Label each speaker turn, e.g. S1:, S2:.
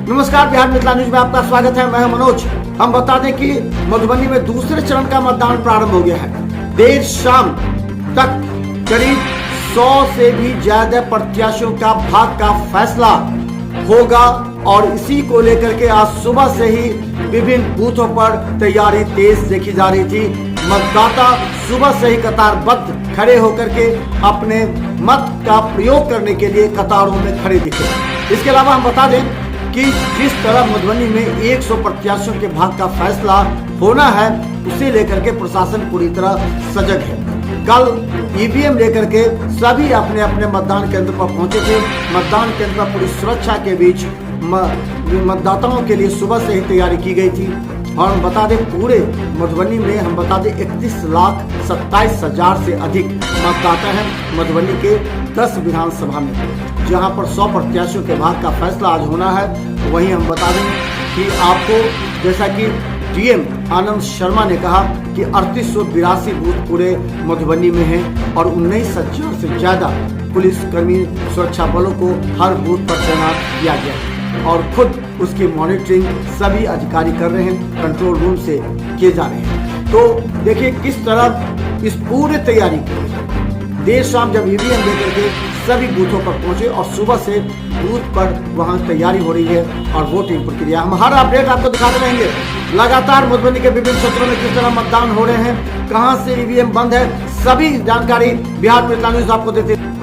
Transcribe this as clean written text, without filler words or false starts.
S1: नमस्कार, बिहार मिथिला न्यूज में आपका स्वागत है। मैं मनोज। हम बता दें कि मधुबनी में दूसरे चरण का मतदान प्रारंभ हो गया है। देर शाम तक करीब 100 से भी ज्यादा प्रत्याशियों का भाग्य का फैसला होगा और इसी को लेकर के आज सुबह से ही विभिन्न बूथों पर तैयारी तेज देखी जा रही थी। मतदाता सुबह से ही कतारबद्ध खड़े होकर के अपने मत का प्रयोग करने के लिए कतारों में खड़े दिखे। इसके अलावा हम बता दें कि जिस तरह मधुबनी में 100 प्रत्याशियों के भाग्य का फैसला होना है, उसे लेकर के प्रशासन पूरी तरह सजग है। कल ईवीएम लेकर के सभी अपने अपने मतदान केंद्र पर पहुंचे थे। मतदान केंद्र पर पूरी सुरक्षा के बीच मतदाताओं के लिए सुबह से ही तैयारी की गई थी। और हम बता दें पूरे मधुबनी में हम बता दें 31,27,000 से अधिक मतदाता हैं मधुबनी के 10 विधानसभा में, जहां पर 100 प्रत्याशियों के भाग्य का फैसला आज होना है। वहीं हम बता दें कि आपको जैसा कि डीएम आनंद शर्मा ने कहा कि 3882 बूथ पूरे मधुबनी में हैं और 19,000 से ज्यादा पुलिसकर्मी सुरक्षा बलों को हर बूथ पर तैनात किया गया है और खुद उसकी मॉनिटरिंग सभी अधिकारी कर रहे हैं, कंट्रोल रूम से किए जा रहे हैं। तो देखिए किस तरह इस पूरे तैयारी की देर शाम जब ईवीएम लेकर के सभी बूथों पर पहुंचे और सुबह से बूथ पर वहां तैयारी हो रही है और वोटिंग प्रक्रिया। हम हर अपडेट आपको दिखाते रहेंगे। लगातार मधुबनी के विभिन्न क्षेत्रों में किस तरह मतदान हो रहे हैं, कहां से ईवीएम बंद है, सभी जानकारी बिहार मिथिला न्यूज आपको देते हैं।